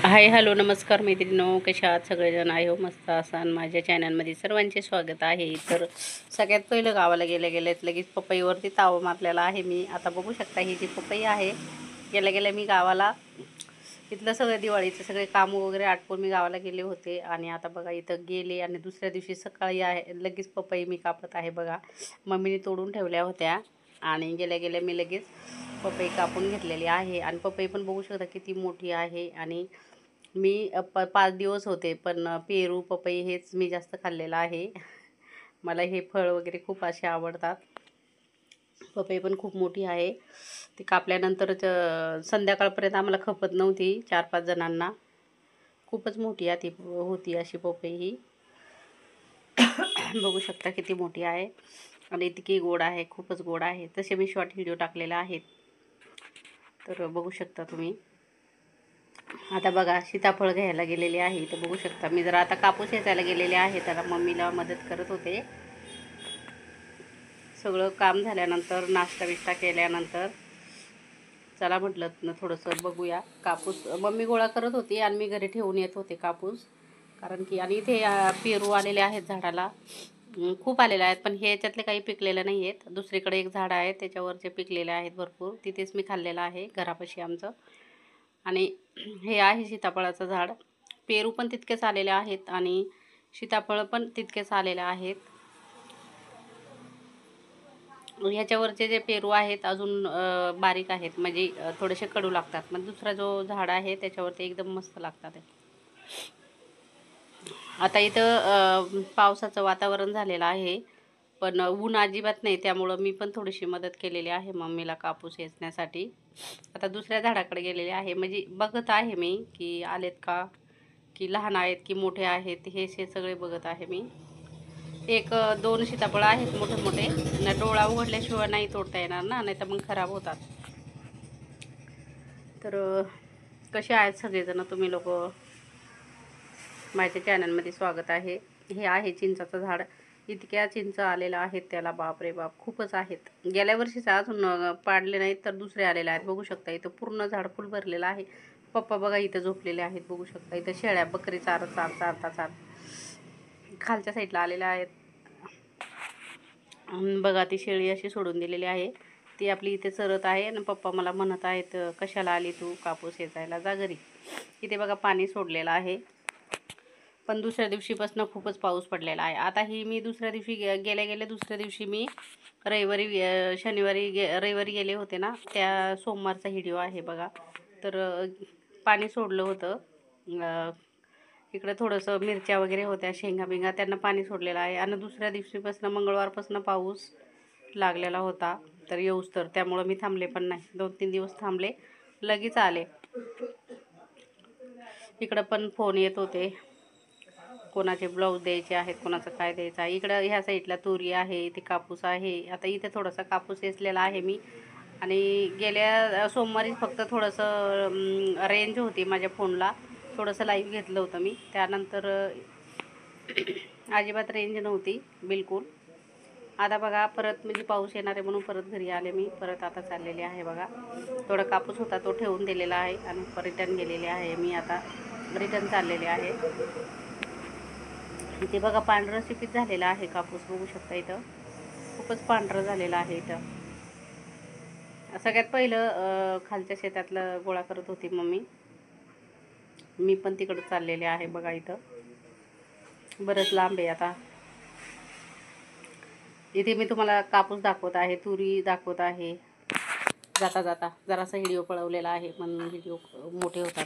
Hi hello नमस्कार मैत्रिणींनो, कशा आहात सगळेजण? आहे हो मस्त असाल. माझ्या चॅनलमध्ये सर्वांचे स्वागत आहे. तर सगळ्यात पहिलं गावाला गेल्यात लगेच पपईवरती ताव मारलेला आहे मी. आता बघू शकता ही जी पपई आहे, गेल्या मी गावाला इथलं सगळं दिवाळीचं सगळे कामं वगैरे आटपून मी गावाला गेले होते. आणि आता बघा इथं गेले आणि दुसऱ्या दिवशी सकाळी आहे लगेच पपई मी कापत आहे. बघा मम्मीने तोडून ठेवल्या होत्या आणि गेल्या मी लगेच पपई कापून घेतलेली आहे. आणि पपई पण बघू शकता किती मोठी आहे. आणि मी 5 दिवस होते, पण पेरू पपई हेच मी जास्त खाल्लेलं आहे. मला हे फळ वगैरे खूप असे आवडतात. पपई पण खूप मोठी आहे. ती कापल्यानंतर संध्याकाळपर्यंत आम्हाला खपत नव्हती, 4-5 जणांना. खूपच मोठी ती होती अशी पपई ही. बघू शकता किती मोठी आहे आणि इतकी गोड आहे, खूपच गोड आहे. तसे मी शॉर्ट व्हिडिओ टाकलेला आहेत, तर बघू शकता तुम्ही. आता बघा सीताफळ घ्यायला गेलेले आहे. तर बघू शकता मी जरा आता कापूस वेचायला गेलेले आहे, त्याला मम्मीला मदत करत होते. सगळं काम झाल्यानंतर नाश्ता बिष्टा केल्यानंतर चला म्हटलं थोडंसं बघूया. कापूस मम्मी गोळा करत होती आणि मी घरी ठेवून येत होते कापूस. कारण की आणि इथे पेरू आलेले आहेत झाडाला, खूप आलेले आहेत, पण हे याच्यातले काही पिकलेले नाही आहेत. दुसरीकडे एक झाड आहे त्याच्यावरचे पिकलेले आहेत भरपूर, तिथेच मी खाल्लेलं आहे घरापाशी आमचं. आणि हे आहे सीताफळाचं झाड. पेरू पण तितकेच आलेले आहेत आणि सीताफळ पण तितकेच आलेले आहेत. ह्याच्यावरचे जे पेरू आहेत अजून बारीक आहेत, म्हणजे थोडेसे कडू लागतात. मग दुसरा जो झाड आहे त्याच्यावरती एकदम मस्त लागतात. आता इथं पावसाचं वातावरण झालेलं आहे, पण ऊन अजिबात नाही. त्यामुळं मी पण थोडीशी मदत केलेली आहे मम्मीला कापूस वेचण्यासाठी. आता दुसऱ्या झाडाकडे गेलेले आहे, म्हणजे बघत आहे मी की आलेत का, की लहान आहेत की मोठे आहेत, हे सगळे बघत आहे मी. 1-2 सीताफळ आहेत मोठे मोठे. डोळा उघडल्याशिवाय नाही तोडता येणार ना, नाही तर मग खराब होतात. तर कसे आहेत सगळेजण तुम्ही लोक? माझ्या चॅनलमध्ये स्वागत आहे. हे आहे चिंचाचं झाड. इतक्या चिंच आलेल्या आहेत त्याला, बाप रे बाप, खूपच आहेत. गेल्या वर्षीचा अजून पाडले नाहीत तर दुसरे आलेले आहेत. बघू शकता इथं पूर्ण झाड फुल भरलेलं आहे. पप्पा बघा इथं झोपलेले आहेत. बघू शकता इथं शेळ्या बकरी चारता खालच्या साईडला आलेल्या आहेत. बघा ती शेळी अशी सोडून दिलेली आहे, ती आपली इथे चरत आहे. आणि पप्पा मला म्हणत आहेत, कशाला आली तू कापूस वेचायला, जा घरी. इथे बघा पाणी सोडलेलं आहे, पण दुसऱ्या दिवशीपासून खूपच पाऊस पडलेला आहे. आता ही मी दुसऱ्या दिवशी गेल्या दुसऱ्या दिवशी मी रविवारी गेले होते ना, त्या सोमवारचा व्हिडिओ आहे बघा. तर पाणी सोडलं होतं. इकडं थोडंसं मिरच्या वगैरे होत्या, शेंगा बिंगा, त्यांना पाणी सोडलेलं आहे. आणि दुसऱ्या दिवशीपासून मंगळवारपासून पाऊस लागलेला होता तर येऊच तर, त्यामुळं मी थांबले पण नाही. 2-3 दिवस थांबले, लगेच आले. इकडं पण फोन येत होते, कोणाचे ब्लाऊज द्यायचे आहेत, कोणाचं काय द्यायचं आहे. इकडं ह्या साईडला तुरी आहे, इथे कापूस आहे. आता इथे थोडासा कापूस वेचलेला आहे मी. आणि गेल्या सोमवारी फक्त थोडंसं रेंज होती माझ्या फोनला, थोडंसं लाईव्ह घेतलं होतं मी. त्यानंतर अजिबात रेंज नव्हती बिलकुल. आता बघा परत म्हणजे पाऊस येणार आहे म्हणून परत घरी आले मी. परत आता चाललेले आहे बघा. थोडा कापूस होता तो ठेवून दिलेला आहे आणि रिटर्न गेलेले आहे मी. आता रिटर्न चाललेले आहे. इथे बघा पांढरं शिपीत झालेला आहे कापूस, बघू शकता इथं खूपच पांढरं झालेलं आहे. इथं सगळ्यात पहिलं खालच्या शेतातलं गोळा करत होती मम्मी. मी पण तिकडं चाललेले आहे बघा. इथं बरंच लांब आहे. आता इथे मी तुम्हाला कापूस दाखवत आहे, तुरी दाखवत आहे. जाता जाता जरासा व्हिडिओ पळवलेला आहे, पण व्हिडिओ मोठे होतात.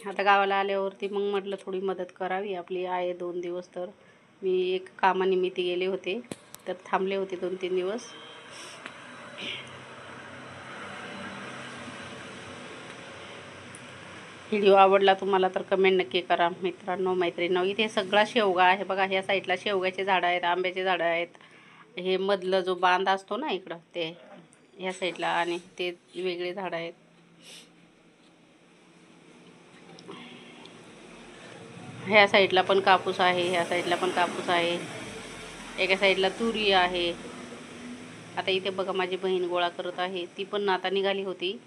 आता गावाला आल्यावरती मग म्हटलं थोडी मदत करावी आपली. आहे 2 दिवस, तर मी एक कामानिमित्त गेले होते, तर थांबले होते 2-3 दिवस. व्हिडिओ आवडला तुम्हाला तर कमेंट नक्की करा मित्रांनो मैत्रिणींनो. इथे सगळा शेवगा आहे बघा. ह्या साईडला शेवग्याचे झाडं आहेत, आंब्याचे झाडं आहेत. हे मधलं जो बांध असतो ना इकडं, ते ह्या साईडला, आणि ते वेगळे झाडं आहेत. ह्या साईडला पण कापूस आहे, ह्या साईडला पण कापूस आहे, एका साईडला तुरी आहे. आता इथे बघा माझी बहीण गोळा करत आहे. ती पण आता निघाली होती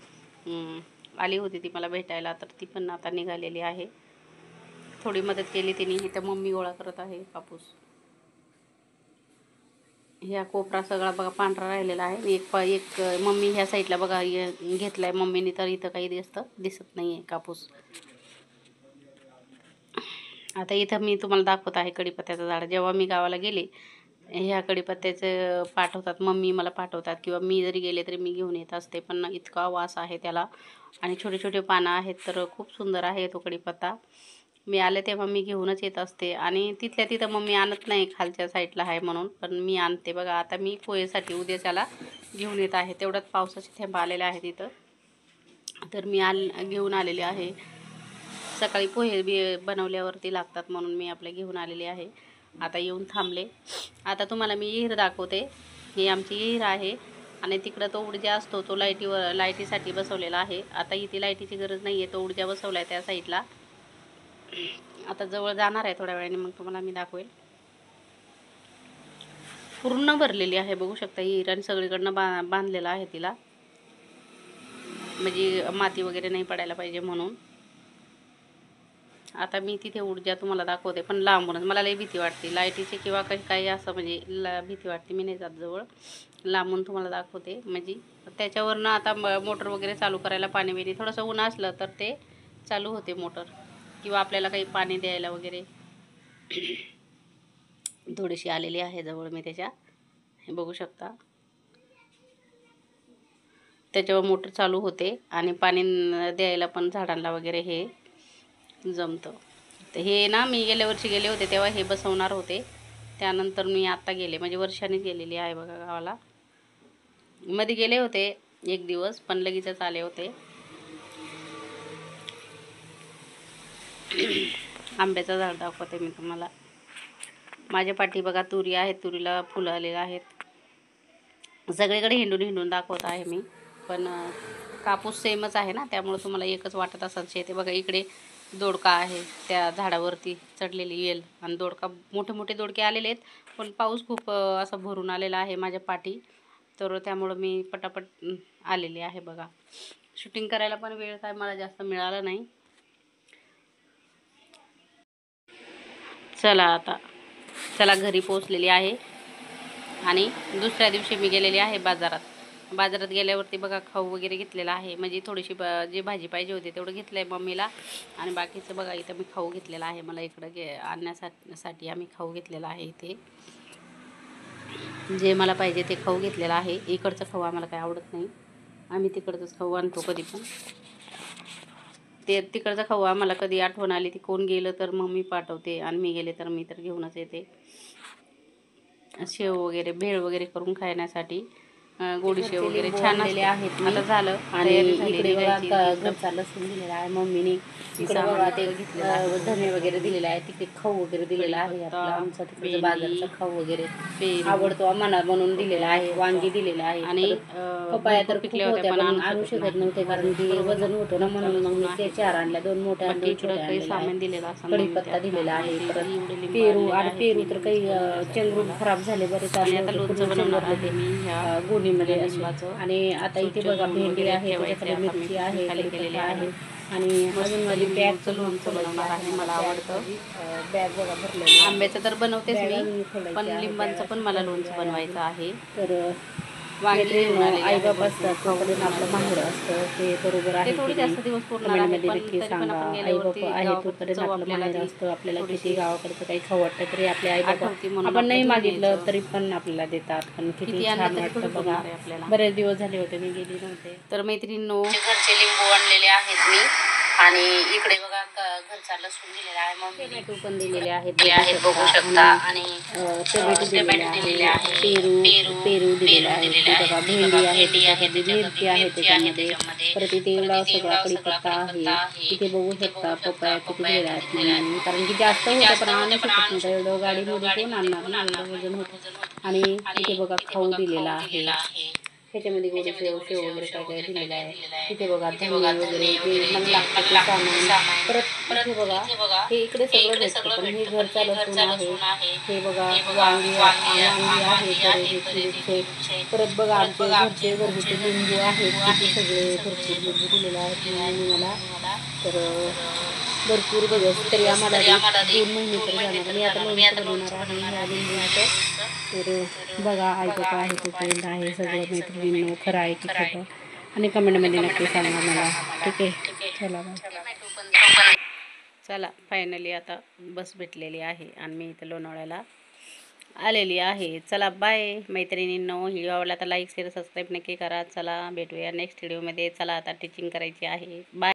आली होती ती मला भेटायला, तर ती पण आता निघालेली आहे. थोडी मदत केली तिने. इथं मम्मी गोळा करत आहे कापूस. ह्या कोपरा सगळा बघा पांढरा राहिलेला आहे. एक मम्मी ह्या साईडला बघा घेतलाय मम्मीने, तर इथं काही दिसत नाही आहे कापूस. आता इथं मी तुम्हाला दाखवत आहे कढीपत्त्याचं झाड. जेव्हा मी गावाला गेले, ह्या कढीपत्त्याचं पाठवतात, मम्मी मला पाठवतात, किंवा मी जरी गेले तरी मी घेऊन येत असते. पण इतका वास आहे त्याला, आणि छोटे छोटे पानं आहेत, तर खूप सुंदर आहे तो कढीपत्ता. मी आले तेव्हा मी घेऊनच येत असते, आणि तिथल्या तिथं मम्मी आणत नाही, खालच्या साईडला आहे म्हणून, पण मी आणते बघा. आता मी पोहेसाठी उद्याच्याला घेऊन येत आहे. तेवढ्यात पावसाचे थेंब आलेले आहेत इथं, तर मी घेऊन आलेले आहे. सकाळी पोहे बनवल्यावरती लागतात म्हणून मी आपले घेऊन आलेले आहे. आता येऊन थांबले. आता तुम्हाला मी विहीर दाखवते. ही आमची विहीर आहे, आणि तिकडं तो ऊर्जा असतो, तो लाईटीसाठी बसवलेला आहे. आता इथे लाईटीची गरज नाही आहे, तो ऊर्जा बसवला आहे त्या साईडला. आता जवळ जाणार आहे थोड्या वेळाने, मग तुम्हाला मी दाखवेल. पूर्ण भरलेली आहे बघू शकता विहीर, आणि सगळीकडनं बांधलेलं आहे तिला, म्हणजे माती वगैरे नाही पडायला पाहिजे म्हणून. आता मी तिथे ऊर्जा तुम्हाला दाखवते, पण लांबूनच. मला लई भीती वाटते लाईटीची, किंवा काही असं म्हणजे भीती वाटते, मी नाही जात जवळ. लांबून तुम्हाला दाखवते, म्हणजे त्याच्यावरनं आता मोटर वगैरे चालू करायला, पाणी बिणी थोडंसं ऊन असलं तर ते चालू होते मोटर, किंवा आपल्याला काही पाणी द्यायला वगैरे. थोडीशी आलेली आहे जवळ मी त्याच्या, हे बघू शकता. त्याच्यावर मोटर चालू होते, आणि पाणी द्यायला पण झाडांना वगैरे हे जमतं. तर हे ना, मी गेल्या वर्षी गेले होते तेव्हा हे बसवणार होते. त्यानंतर मी आत्ता गेले, म्हणजे वर्षानेच गेलेली आहे बघा गावाला. मध्ये गेले होते एक दिवस, पण लगेचच आले होते. आंब्याचं झाड दाखवते मी तुम्हाला. माझ्या पाठी बघा तुरी आहेत, तुरीला फुलं आलेली आहेत. सगळीकडे हिंडून हिंडून दाखवत आहे मी, पण कापूस सेमच आहे ना, त्यामुळे तुम्हाला एकच वाटत असेल शेत. बघा इकडे दोडका आहे, त्या झाडावरती चढलेली येल, आणि दोडका, मोठे मोठे दोडके आलेले आहेत, पण पाऊस खूप असा भरून आलेला आहे माझ्या पाठी, तर त्यामुळं मी पटापट आलेली आहे बघा. शूटिंग करायला पण वेळ काय मला जास्त मिळाला नाही. चला घरी पोहोचलेली आहे, आणि दुसऱ्या दिवशी मी गेलेली आहे बाजारात गेल्यावरती बघा खाऊ वगैरे घेतलेला आहे, म्हणजे थोडीशी जी भाजी पाहिजे होती तेवढं घेतलं आहे मम्मीला, आणि बाकीचं बघा इथं मी खाऊ घेतलेला आहे. मला इकडं आणण्यासाठी आम्ही खाऊ घेतलेला आहे. इथे जे मला पाहिजे ते खाऊ घेतलेलं आहे. इकडचं खाऊ आम्हाला काही आवडत नाही, आम्ही तिकडचंच खाऊ आणतो कधी पण. तिकडचं खाऊ आम्हाला कधी आठवण आली, ती कोण गेलं तर मम्मी पाठवते, आणि मी गेले तर मी तर घेऊनच येते. शेव वगैरे, भेळ वगैरे करून खाण्यासाठी, गोडी शेव वगैरे छान आलेले आहेत. आता झालं, आणि इकडे घरचा लसूण दिलेला आहे मम्मीने. इकडे बघा ते धने वगैरे दिलेले आहे, तिकडे खाऊ वगैरे दिलेला आहे. आपला आमचा तिकडे बाजारचा खाऊ वगैरे आवडतो आम्हाला म्हणून दिलेला आहे. वांगी दिलेला आहे, आणि पपाया तर पिकल्या होत्या, पण आणू शकत नव्हते कारण की वजन होतं ना, म्हणून मग मी ते 4 आणल्या, 2 मोठ्या आणि 2 छोट्या आणलेल्या. कढीपत्ता दिलेला आहे, परत पेरू, आणि पेरू तर काही चेंगरून खराब झाले बरेच, आणि आता लोणचं बनवणार आहे मी ह्या गोणीमध्ये असं. आणि आता इथे बघा भेंडी आहे, त्याच्याकडे मिरची आहे, कढीपत्ता आहे, आणि अजून माझी बॅगचं लोणचं बनवणार आहे. मला आवडतं बॅग बघा भरलेली. आंब्याचं तर बनवतेच मी, पण लिंबांचं पण मला लोणचं बनवायचं आहे. तर आई बाबा असतात तोपर्यंत आपलं माहेर असतं, ते बरोबर आहे. थोडे जास्त दिवस कमेंटमध्ये नक्की सांगा. आई बाबा आहे तोपर्यंत आपलं माहेर असतं. आपल्याला किती गावाकडचं काही खाऊ वाटतं तरी आपले आई बाबा आपण नाही मागितलं तरी पण आपल्याला देतात, पण किती छान वाटतं बघा. बरेच दिवस झाले होते मी गेली नव्हते. तर मैत्रिणींनो, घरचे लिंबू आणलेले आहेत मी, आणि इकडे बघा घरचा लसूण दिलेला आहे, मम्मीने पण दिलेले आहेत बघू शकता, आणि टोमॅटो दिलेले आहे, पेरू दिलेले आहे, बघा भेंडी आहे, त्याच्यामध्ये मिरची आहे त्याच्यामध्ये, परत इथे एवढा सगळा कढीपत्ता आहे. इथे बघू शकता पपया किती दिलेला आहेत मम्मीने, कारण की जास्त होतं पण आणू शकत नव्हतं, एवढं गाडीमध्ये कोण आणणार ना, एवढं वजन होतं. आणि इथे बघा खाऊ दिलेला आहे, ह्याच्यामध्ये गोडी शेव शेव वगैरे काय काय दिलेलं आहे. इथे बघा धने वगैरे जे मला लागतं ते सामान. परत इथे बघा हे इकडे सगळं भेटतं, पण हे घरचा लसूण आहे. हे बघा वांगी आहे, बरे मिरचे. परत बघा आमचे घरचे घरगुती लिंबू आहेत, किती सगळे भरपूर लिंबू दिलेले आहेत मम्मीने मला. तर भरपूर दिवस तरी आम्हाला 2 महिने तर जाणार. मी आता लोणचं बनवणार आहे ह्या लिंबूचं. तर बघा आई पप्पा आहे तोपर्यंत आहे सगळं मैत्रिणींनो, खरं आहे की खोटं, आणि कमेंटमध्ये नक्की सांगा मला. ठीक आहे, चला बाय. चला फायनली आता बस भेटलेली आहे आणि मी इथं लोणावळ्याला आलेली आहे. चला बाय मैत्रिणींनो. व्हिडिओ आवडला तर लाईक शेअर सबस्क्राईब नक्की करा. चला भेटूया नेक्स्ट व्हिडिओमध्ये. चला आता टीचिंग करायची आहे. बाय.